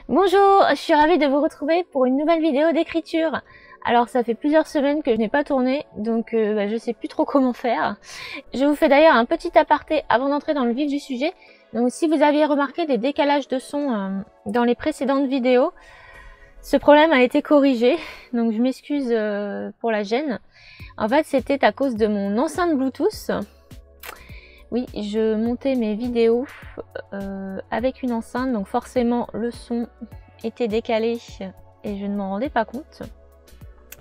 Bonjour, je suis ravie de vous retrouver pour une nouvelle vidéo d'écriture. Alors ça fait plusieurs semaines que je n'ai pas tourné, donc je sais plus trop comment faire. Je vous fais d'ailleurs un petit aparté avant d'entrer dans le vif du sujet. Donc si vous aviez remarqué des décalages de son dans les précédentes vidéos, ce problème a été corrigé, donc je m'excuse pour la gêne. En fait c'était à cause de mon enceinte Bluetooth. Oui, je montais mes vidéos avec une enceinte, donc forcément le son était décalé et je ne m'en rendais pas compte.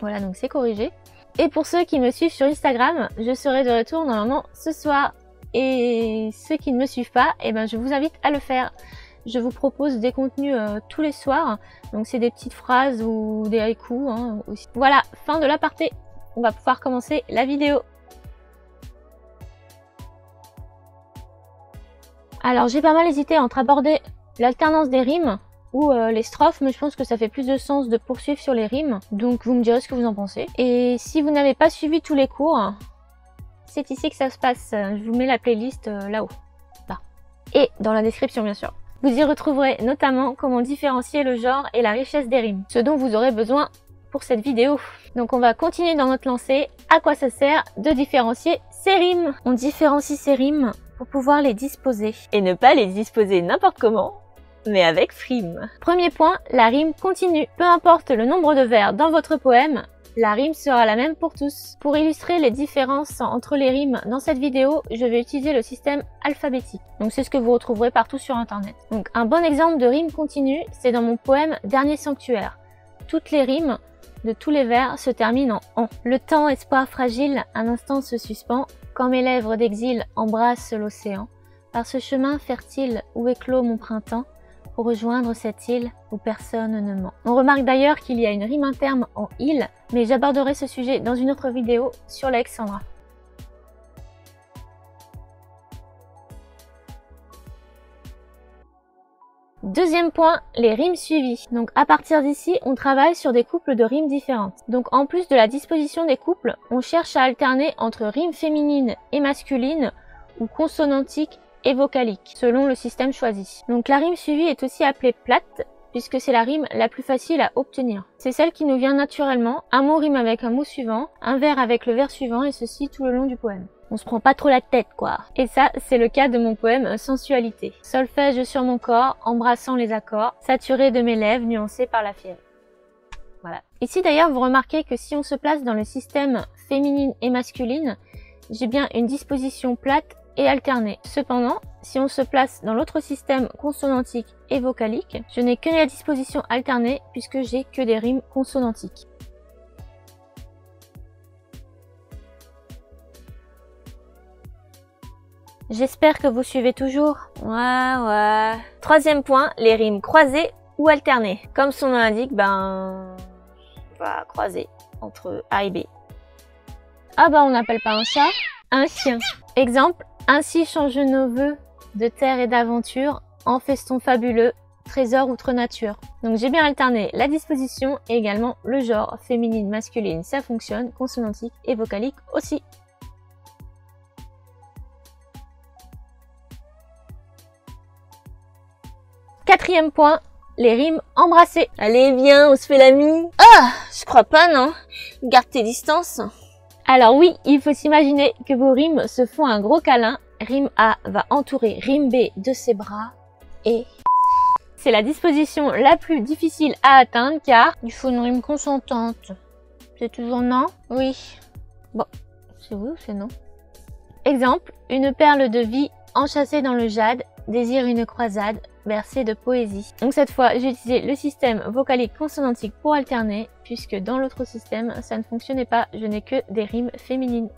Voilà, donc c'est corrigé. Et pour ceux qui me suivent sur Instagram, je serai de retour normalement ce soir. Et ceux qui ne me suivent pas, eh ben, je vous invite à le faire. Je vous propose des contenus tous les soirs. Donc c'est des petites phrases ou des haïkus aussi. Voilà, fin de l'aparté. On va pouvoir commencer la vidéo. Alors j'ai pas mal hésité entre aborder l'alternance des rimes ou les strophes, mais je pense que ça fait plus de sens de poursuivre sur les rimes. Donc vous me direz ce que vous en pensez. Et si vous n'avez pas suivi tous les cours, c'est ici que ça se passe. Je vous mets la playlist là-haut. Là. Et dans la description bien sûr. Vous y retrouverez notamment comment différencier le genre et la richesse des rimes. Ce dont vous aurez besoin pour cette vidéo. Donc on va continuer dans notre lancée. À quoi ça sert de différencier ces rimes? On différencie ces rimes pour pouvoir les disposer. Et ne pas les disposer n'importe comment, mais avec frime. Premier point, la rime continue. Peu importe le nombre de vers dans votre poème, la rime sera la même pour tous. Pour illustrer les différences entre les rimes dans cette vidéo, je vais utiliser le système alphabétique. Donc c'est ce que vous retrouverez partout sur internet. Donc un bon exemple de rime continue, c'est dans mon poème Dernier sanctuaire. Toutes les rimes de tous les vers se terminent en « an ». Le temps, espoir fragile, un instant se suspend, quand mes lèvres d'exil embrassent l'océan. Par ce chemin fertile où éclot mon printemps, pour rejoindre cette île où personne ne ment. On remarque d'ailleurs qu'il y a une rime interme en « île », mais j'aborderai ce sujet dans une autre vidéo sur l'Alexandra. Deuxième point, les rimes suivies. Donc à partir d'ici, on travaille sur des couples de rimes différentes. Donc en plus de la disposition des couples, on cherche à alterner entre rimes féminines et masculines ou consonantiques et vocaliques, selon le système choisi. Donc la rime suivie est aussi appelée plate, puisque c'est la rime la plus facile à obtenir. C'est celle qui nous vient naturellement, un mot rime avec un mot suivant, un vers avec le vers suivant, et ceci tout le long du poème. On se prend pas trop la tête, quoi. Et ça, c'est le cas de mon poème Sensualité. Solfège sur mon corps, embrassant les accords, saturé de mes lèvres, nuancé par la fièvre. Voilà. Ici d'ailleurs, vous remarquez que si on se place dans le système féminine et masculine, j'ai bien une disposition plate et alternée. Cependant, si on se place dans l'autre système consonantique et vocalique, je n'ai que la disposition alternée puisque j'ai que des rimes consonantiques. J'espère que vous suivez toujours. Ouais. Troisième point, les rimes croisées ou alternées. Comme son nom l'indique, on va croiser entre A et B. Ah on n'appelle pas un chat un chien. Exemple, ainsi changent nos vœux de terre et d'aventure en feston fabuleux, trésor outre nature. Donc j'ai bien alterné la disposition et également le genre, féminine, masculine, ça fonctionne, consonantique et vocalique aussi. Quatrième point, les rimes embrassées. Allez, viens, on se fait l'ami. Ah, je crois pas, non? Garde tes distances. Alors oui, il faut s'imaginer que vos rimes se font un gros câlin. Rime A va entourer rime B de ses bras et... C'est la disposition la plus difficile à atteindre car il faut une rime consentante. C'est toujours non? Oui. Bon, c'est oui ou c'est non? Exemple, une perle de vie enchâssée dans le jade désire une croisade bercée de poésie. Donc cette fois, j'ai utilisé le système vocalique consonantique pour alterner, puisque dans l'autre système, ça ne fonctionnait pas, je n'ai que des rimes féminines.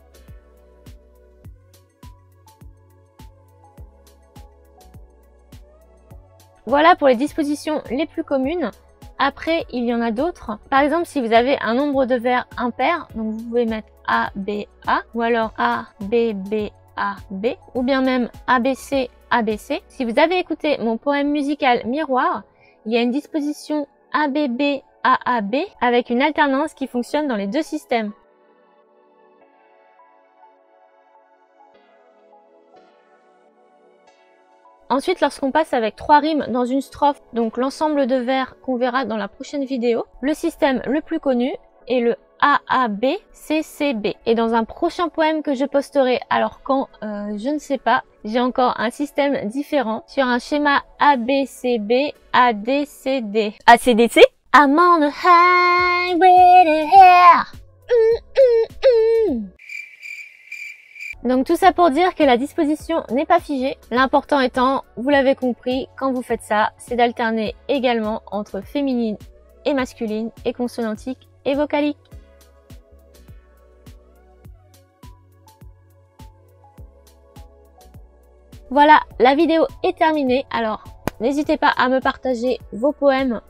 Voilà pour les dispositions les plus communes. Après, il y en a d'autres. Par exemple, si vous avez un nombre de vers impair, donc vous pouvez mettre A, B, A, ou alors A, B, B, A, B, ou bien même ABC, ABC. Si vous avez écouté mon poème musical Miroir, il y a une disposition ABB, AAB avec une alternance qui fonctionne dans les deux systèmes. Ensuite, lorsqu'on passe avec 3 rimes dans une strophe, donc l'ensemble de vers qu'on verra dans la prochaine vidéo, le système le plus connu est le AABCCB. Et dans un prochain poème que je posterai, alors quand, je ne sais pas, j'ai encore un système différent sur un schéma ABCB, ADCD. ACDC? I'm on a highway to hell. Donc tout ça pour dire que la disposition n'est pas figée. L'important étant, vous l'avez compris, quand vous faites ça, c'est d'alterner également entre féminine et masculine, et consonantique et vocalique. Voilà, la vidéo est terminée. Alors, n'hésitez pas à me partager vos poèmes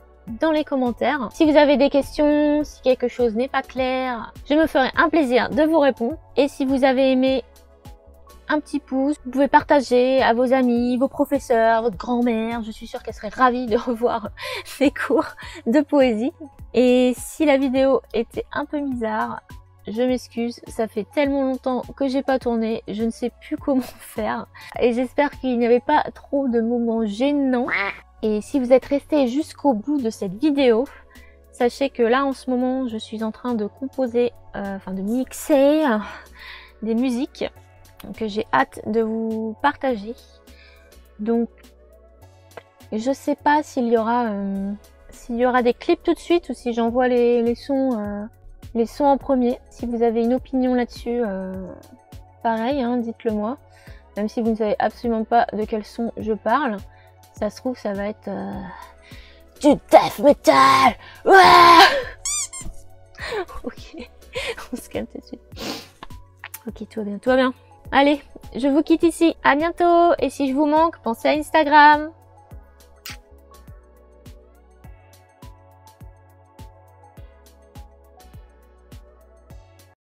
dans les commentaires. Si vous avez des questions, si quelque chose n'est pas clair, je me ferai un plaisir de vous répondre. Et si vous avez aimé, un petit pouce, vous pouvez partager à vos amis, vos professeurs, votre grand-mère. Je suis sûre qu'elle serait ravie de revoir ces cours de poésie. Et si la vidéo était un peu bizarre, je m'excuse, ça fait tellement longtemps que j'ai pas tourné, je ne sais plus comment faire. Et j'espère qu'il n'y avait pas trop de moments gênants. Et si vous êtes resté jusqu'au bout de cette vidéo, sachez que là en ce moment, je suis en train de composer, de mixer des musiques que j'ai hâte de vous partager. Donc, je sais pas s'il y aura des clips tout de suite ou si j'envoie les sons en premier. Si vous avez une opinion là-dessus, pareil, hein, dites-le moi. Même si vous ne savez absolument pas de quel son je parle, ça se trouve ça va être du death metal. Ouais. Ok, on se calme tout de suite. Ok, tout va bien, tout va bien. Allez, je vous quitte ici. À bientôt. Et si je vous manque, pensez à Instagram.